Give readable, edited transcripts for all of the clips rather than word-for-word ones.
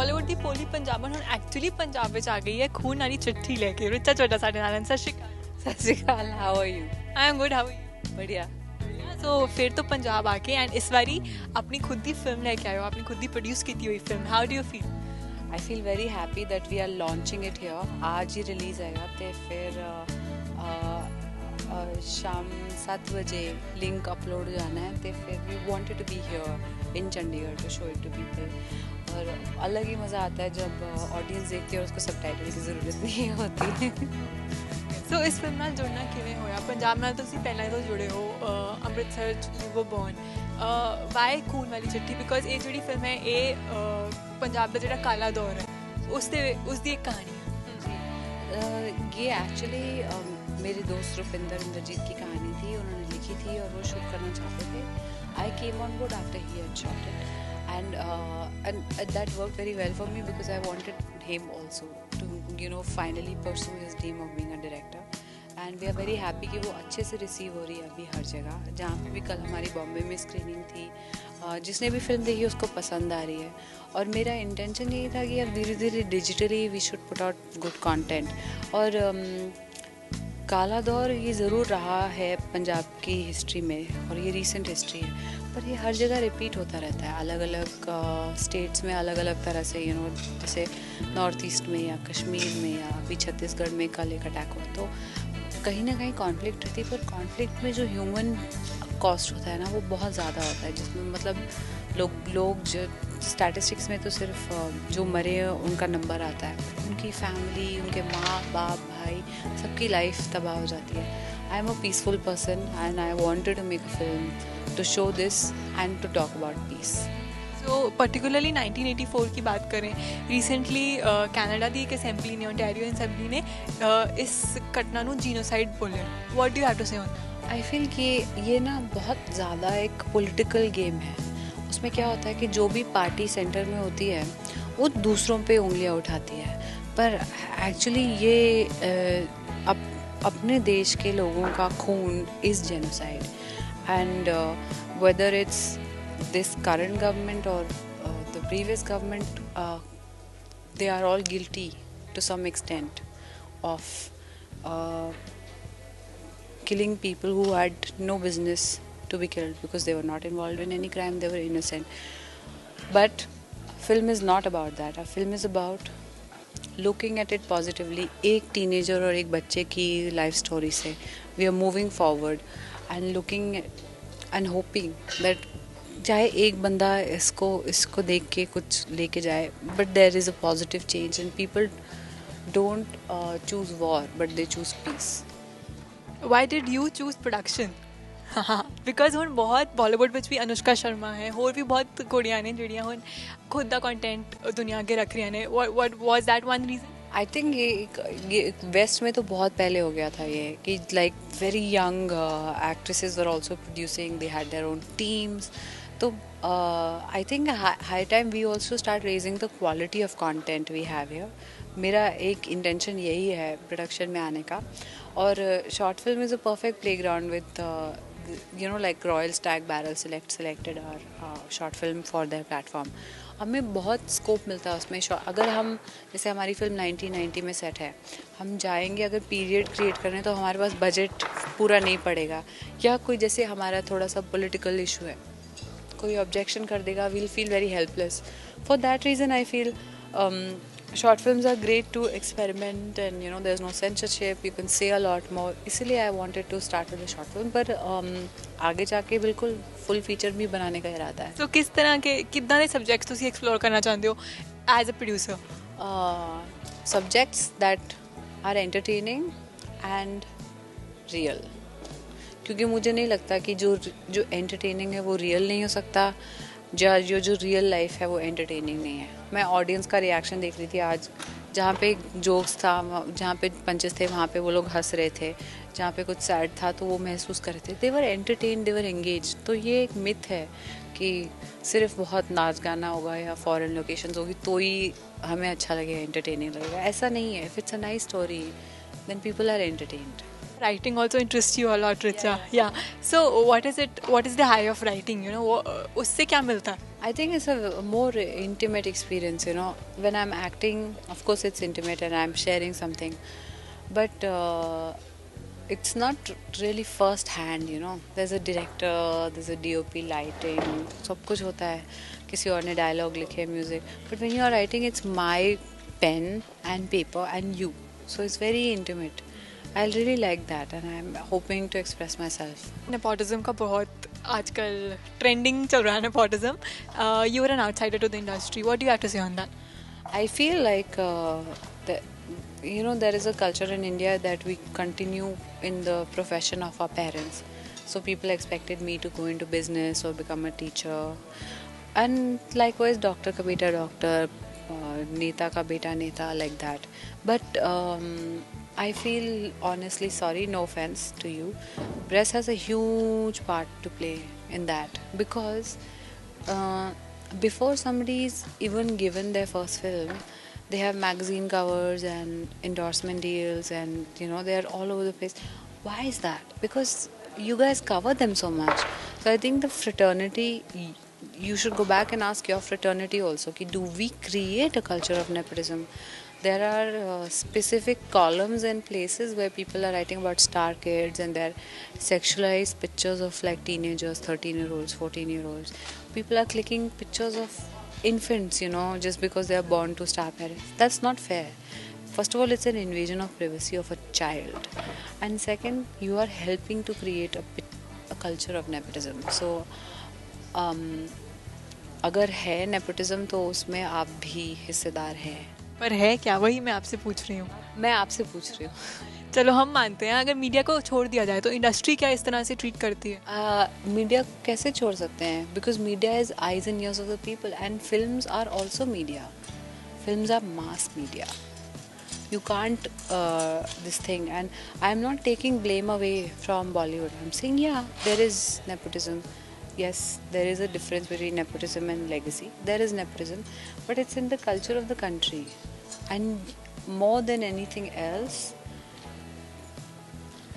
बॉलीवुड की पोली पंजाबन हुण एक्चुअली पंजाब विच आ गई है खून वाली चिट्ठी लेके रिचा चोटा साडे नाल Sat Sri Akal how are you I am good how are you बढ़िया सो फिर तो पंजाब आके एंड इस बारी अपनी खुद की फिल्म लेके आए हो अपनी खुद की प्रोड्यूस की हुई film how do you feel I feel very happy that we are launching it here आज ही रिलीज आएगा तो फिर शाम 7 बजे लिंक अपलोड जाना है तो फिर we wanted to be here in Chandigarh to show it to people और अलग ही मज़ा आता है जब ऑडियंस देखती है और उसको सबटाइटल की ज़रूरत नहीं होती सो इस फिल्म नाल जुड़ना किवें होया पंजाब नाल तुसीं पहलां तो जुड़े हो Amritsar you were born why खून वाली चिट्ठी बिकॉज ये जिहड़ी फिल्म है ये पंजाब का जिहड़ा काला दौर है उसदी एक कहानी है ये एक्चुअली मेरे दोस्त रुपिंदर इंद्रजीत की कहानी थी उन्होंने लिखी थी और वो शूट करना चाहते थे I came on board after he had shot it and that worked very well for me because I wanted him also to finally pursue his dream of being a director and we are very happy कि वो अच्छे से receive हो रही है अभी हर जगह जहाँ पे भी कल हमारी बॉम्बे में स्क्रीनिंग थी जिसने भी फिल्म देखी उसको पसंद आ रही है और मेरा इंटेंशन यही था कि अब धीरे धीरे digitally we should put out good content और काला दौर ये ज़रूर रहा है पंजाब की हिस्ट्री में और ये रीसेंट हिस्ट्री है पर ये हर जगह रिपीट होता रहता है अलग अलग स्टेट्स में अलग अलग तरह से जैसे नॉर्थ ईस्ट में या कश्मीर में या अभी छत्तीसगढ़ में कल एक अटैक हुआ तो कहीं ना कहीं कॉन्फ्लिक्ट रहती है पर कॉन्फ्लिक्ट में जो ह्यूमन कॉस्ट होता है ना वो बहुत ज़्यादा होता है जिसमें मतलब लोग जो स्टैटिस्टिक्स में तो सिर्फ जो मरे उनका नंबर आता है उनकी फैमिली उनके माँ बाप भाई सबकी लाइफ तबाह हो जाती है I am a peaceful person and I wanted to make a film to show this and to talk about peace so particularly 1984 की बात करें रिसेंटली कनाडा की एक असेंबली ने ओंटारियो असेंबली ने इस घटना को जीनोसाइड बोलिया what do you have to say on I feel कि ये ना बहुत ज़्यादा एक पॉलिटिकल गेम है उसमें क्या होता है कि जो भी पार्टी सेंटर में होती है वो दूसरों पे उंगलियां उठाती है पर एक्चुअली ये अपने देश के लोगों का खून is genocide and whether it's this current government or the previous government they are all guilty to some extent of killing people who had no business to be killed because they were not involved in any crime they were innocent but film is not about that a film is about looking at it positively एक teenager और एक बच्चे की life story से we are moving forward and looking and hoping that चाहे एक बंदा इसको देख के कुछ लेके जाए but there is a positive change and people don't choose war but they choose peace why did you choose production because हुण बहुत बॉलीवुड में भी अनुष्का शर्मा है होर भी बहुत कुड़ियां ने जिहड़ियां हुण खुद का कंटेंट दुनिया अगे रख रही ने what was that one reason I think ये वेस्ट में तो बहुत पहले हो गया था ये कि like very young actresses were also producing they had their own teams तो I think high time we also start raising the quality of content we have here मेरा एक इंटेंशन यही है प्रोडक्शन में आने का और short film is a perfect play ground with like Royal Stag Barrel selected our short film for their platform हमें बहुत स्कोप मिलता है उसमें अगर हम जैसे हमारी फिल्म 1990 में सेट है हम जाएंगे अगर पीरियड क्रिएट करने तो हमारे पास बजट पूरा नहीं पड़ेगा या कोई जैसे हमारा थोड़ा सा पॉलिटिकल इशू है कोई ऑब्जेक्शन कर देगा we'll feel very helpless for that reason I feel short films are great to experiment and there's no censorship you can say a lot more इसलिए I wanted to start with a short film पर आगे जाके बिल्कुल full feature भी बनाने का इरादा है तो किस तरह के कितना दे सब्जेक्ट्स तुसी एक्सप्लोर करना चाहते हो as a producer subjects that are entertaining and real क्योंकि मुझे नहीं लगता कि जो एंटरटेनिंग है वो रियल नहीं हो सकता जो रियल लाइफ है वो एंटरटेनिंग नहीं है मैं ऑडियंस का रिएक्शन देख रही थी आज जहाँ पे जोक्स था जहाँ पे पंचेस थे वहाँ पे वो लोग हंस रहे थे जहाँ पे कुछ सैड था तो वो महसूस कर रहे थे दे वर एंटरटेन दे वर एंगेज तो ये एक मिथ है कि सिर्फ बहुत नाच गाना होगा या फॉरेन लोकेशंस होगी तो ही हमें अच्छा लगेगा एंटरटेनिंग लगेगा ऐसा नहीं है if it's a nice story then people are entertained Writing also interests you a lot, Richa. Yeah. So what is the high of writing? उससे क्या मिलता है? I think it's a more intimate experience, you know. When I'm acting, of course, it's intimate and I'm sharing something, but it's not really first hand, you know. There's a director, there's a DOP, lighting, सब कुछ होता है. किसी और ने dialogue लिखे, music. But when you are writing, it's my pen and paper and you. So it's very intimate. I really like that, and I'm hoping to express myself. Nepotism का बहुत आजकल ट्रेंडिंग चल रहा है nepotism. You are an outsider to the industry. What do you have to say on that? I feel like there is a culture in India that we continue in the profession of our parents. So people expected me to go into business or become a teacher, and likewise, doctor ka beta doctor, neta ka beta neta, like that. But I feel honestly sorry, no offense to you. Press has a huge part to play in that because before somebody is even given their first film, they have magazine covers and endorsement deals, and you know they are all over the place. Why is that? Because you guys cover them so much. So I think the fraternity, you should go back and ask your fraternity also, ki do we create a culture of nepotism? There are specific columns and places where people are writing about star kids and their sexualized pictures of like teenagers, 13-year-olds, 14-year-olds. People are clicking pictures of infants, you know, just because they are born to star parents. That's not fair. First of all, it's an invasion of privacy of a child, and second, you are helping to create a culture of nepotism. So अगर है nepotism तो उसमें आप भी हिस्सेदार हैं. पर है क्या? वही मैं आपसे पूछ रही हूँ. मैं आपसे पूछ रही हूँ. चलो हम मानते हैं अगर मीडिया को छोड़ दिया जाए तो इंडस्ट्री क्या इस तरह से ट्रीट करती है? मीडिया कैसे छोड़ सकते हैं? Because media is eyes and ears of the people, and films are also media. Films are mass media. You can't this thing, and I'm not taking blame away from Bollywood. I'm saying there is nepotism. Yes, there is a difference between nepotism and legacy. There is nepotism, but it's in the culture of the country, and more than anything else,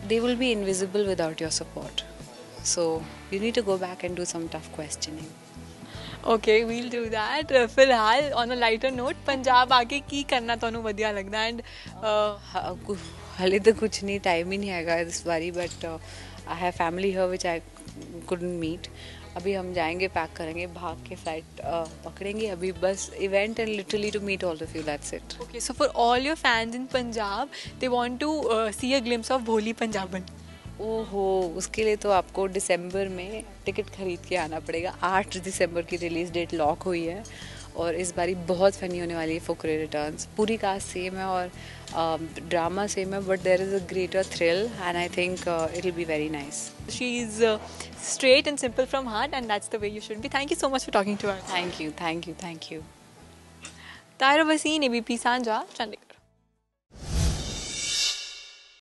they will be invisible without your support. So you need to go back and do some tough questioning. Okay, we'll do that. फिलहाल on a lighter note, Punjab आके की करना ਤੁਹਾਨੂੰ ਵਧੀਆ ਲੱਗਦਾ? And हाले तो कुछ नहीं, टाइम ही नहीं आएगा इस बारी, but I have family here which I couldn't meet. अभी हम जाएंगे, पैक करेंगे, भाग के फ्लाइट पकड़ेंगे. अभी बस event and literally to meet all of you, that's it. Okay, so for all your fans in Punjab, they want to see a glimpse of भोली पंजाबन. ओहो, उसके लिए तो आपको दिसंबर में टिकट खरीद के आना पड़ेगा. 8 दिसंबर की रिलीज डेट लॉक हुई है, और इस बारी बहुत फनी होने वाली है. फुकरे रिटर्न्स, पूरी कास्ट सेम है और ड्रामा सेम है, but there is a greater thrill and I think it will be very nice. She is straight and simple from heart, and that's the way you should be. Thank you so much for talking to us. Thank you. Tyra Basin, ABP Sanja, Chandigarh.